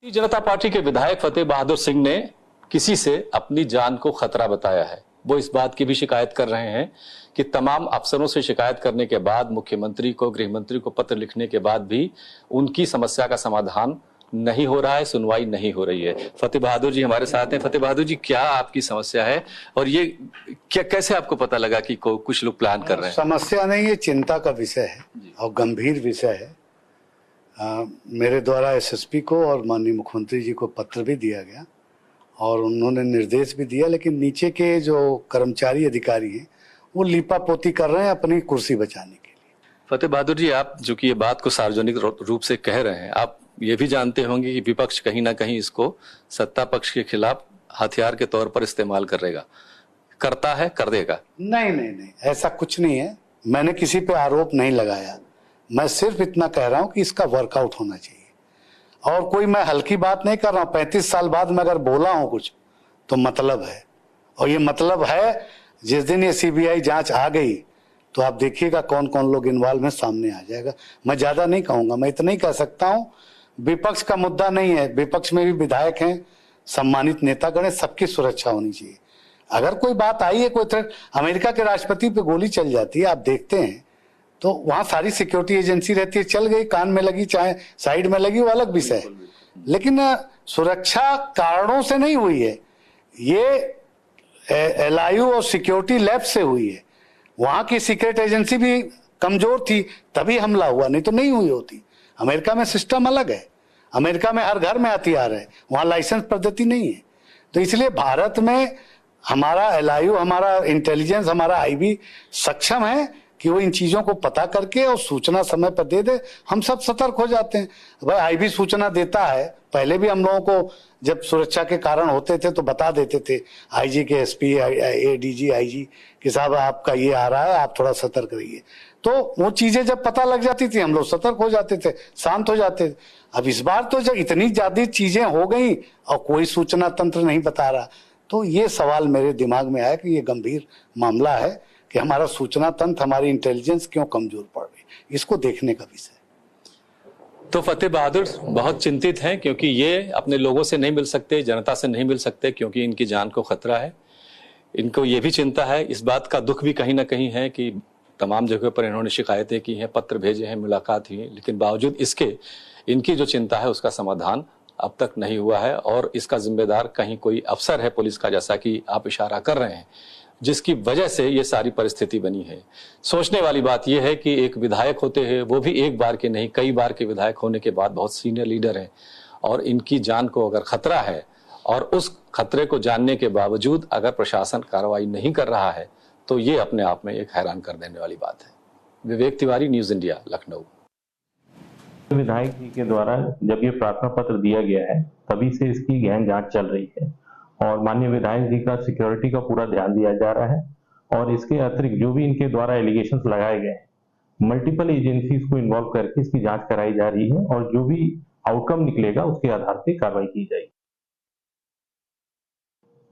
Bharatiya Janata party के विधायक फतेह बहादुर सिंह ने किसी से अपनी जान को खतरा बताया है। वो इस बात की भी शिकायत कर रहे हैं कि तमाम अफसरों से शिकायत करने के बाद, मुख्यमंत्री को, गृह मंत्री को पत्र लिखने के बाद भी उनकी समस्या का समाधान नहीं हो रहा है, सुनवाई नहीं हो रही है। फतेह बहादुर जी हमारे साथ हैं। फतेह बहादुर जी, क्या आपकी समस्या है और ये क्या, कैसे आपको पता लगा कि कुछ लोग प्लान कर रहे हैं? समस्या नहीं, ये चिंता का विषय है और गंभीर विषय है। मेरे द्वारा एसएसपी को और माननीय मुख्यमंत्री जी को पत्र भी दिया गया और उन्होंने निर्देश भी दिया, लेकिन नीचे के जो कर्मचारी अधिकारी हैं वो लीपापोती कर रहे हैं अपनी कुर्सी बचाने के लिए। फतेह बहादुर जी, आप जो कि ये बात को सार्वजनिक रूप से कह रहे हैं, आप ये भी जानते होंगे कि विपक्ष कहीं ना कहीं इसको सत्ता पक्ष के खिलाफ हथियार के तौर पर इस्तेमाल करेगा, करता है, कर देगा। नहीं, ऐसा कुछ नहीं है। मैंने किसी पे आरोप नहीं लगाया। मैं सिर्फ इतना कह रहा हूं कि इसका वर्कआउट होना चाहिए और कोई मैं हल्की बात नहीं कर रहा हूं। 35 साल बाद मैं अगर बोला हूं कुछ तो मतलब है, और ये मतलब है जिस दिन ये सीबीआई जांच आ गई तो आप देखिएगा कौन कौन लोग इन्वॉल्व है, सामने आ जाएगा। मैं ज्यादा नहीं कहूंगा, मैं इतना ही कह सकता हूं विपक्ष का मुद्दा नहीं है। विपक्ष में भी विधायक हैं, सम्मानित नेतागण हैं, सबकी सुरक्षा होनी चाहिए। अगर कोई बात आई है, कोई अमेरिका के राष्ट्रपति पे गोली चल जाती है, आप देखते हैं, तो वहां सारी सिक्योरिटी एजेंसी रहती है, चल गई, कान में लगी चाहे साइड में लगी, वो अलग विषय है। लेकिन सुरक्षा कारणों से नहीं हुई है, ये LIU और सिक्योरिटी लैब से हुई है। वहां की सीक्रेट एजेंसी भी कमजोर थी, तभी हमला हुआ, नहीं तो नहीं हुई होती। अमेरिका में सिस्टम अलग है, अमेरिका में हर घर में हथियार है, वहां लाइसेंस पद्धति नहीं है। तो इसलिए भारत में हमारा LIU, हमारा इंटेलिजेंस, हमारा IB सक्षम है कि वो इन चीजों को पता करके और सूचना समय पर दे दे। हम सब सतर्क हो जाते हैं। भाई IB सूचना देता है, पहले भी हम लोगों को जब सुरक्षा के कारण होते थे तो बता देते थे IG के SP, ADG, IG कि साहब आपका ये आ रहा है, आप थोड़ा सतर्क रहिए। तो वो चीजें जब पता लग जाती थी हम लोग सतर्क हो जाते थे, शांत हो जाते थे। अब इस बार तो जब इतनी ज्यादा चीजें हो गई और कोई सूचना तंत्र नहीं बता रहा, तो ये सवाल मेरे दिमाग में आया कि ये गंभीर मामला है कि हमारा सूचना तंत्र, हमारी इंटेलिजेंस क्यों कमजोर पड़ रही, इसको देखने का विषय। तो फतेह बहादुर बहुत चिंतित हैं क्योंकि ये अपने लोगों से नहीं मिल सकते, जनता से नहीं मिल सकते, क्योंकि इनकी जान को खतरा है। इनको ये भी चिंता है, इस बात का दुख भी कहीं ना कहीं है कि तमाम जगहों पर इन्होंने शिकायतें की हैं, पत्र भेजे हैं, मुलाकात हुई है, लेकिन बावजूद इसके इनकी जो चिंता है उसका समाधान अब तक नहीं हुआ है। और इसका जिम्मेदार कहीं कोई अफसर है पुलिस का, जैसा कि आप इशारा कर रहे हैं, जिसकी वजह से ये सारी परिस्थिति बनी है। सोचने वाली बात यह है कि एक विधायक होते हैं, वो भी एक बार के नहीं कई बार के विधायक होने के बाद बहुत सीनियर लीडर हैं, और इनकी जान को अगर खतरा है और उस खतरे को जानने के बावजूद अगर प्रशासन कार्रवाई नहीं कर रहा है तो ये अपने आप में एक हैरान कर देने वाली बात है। Vivek Tiwari, news India, Lucknow. विधायक जी के द्वारा जब ये प्रार्थना पत्र दिया गया है तभी से इसकी गहन जांच चल रही है और माननीय विधायक जी का सिक्योरिटी का पूरा ध्यान दिया जा रहा है। और इसके अतिरिक्त जो भी इनके द्वारा एलिगेशंस लगाए गए हैं, मल्टीपल एजेंसीज को इन्वॉल्व करके इसकी जांच कराई जा रही है और जो भी आउटकम निकलेगा उसके आधार पर कार्रवाई की जाएगी।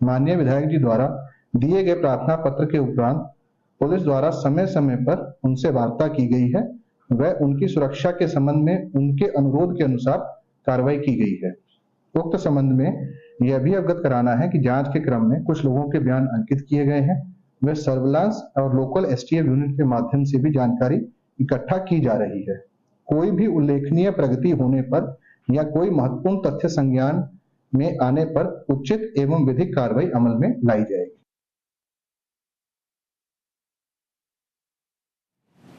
माननीय विधायक जी द्वारा दिए गए प्रार्थना पत्र के उपरांत पुलिस द्वारा समय समय पर उनसे वार्ता की गई है, वह उनकी सुरक्षा के संबंध में उनके अनुरोध के अनुसार कार्रवाई की गई है। उक्त संबंध में यह भी अवगत कराना है कि जांच के क्रम में कुछ लोगों के बयान अंकित किए गए हैं, वह सर्विलांस और लोकल STF यूनिट के माध्यम से भी जानकारी इकट्ठा की जा रही है। कोई भी उल्लेखनीय प्रगति होने पर या कोई महत्वपूर्ण तथ्य संज्ञान में आने पर उचित एवं विधिक कार्रवाई अमल में लाई जाएगी।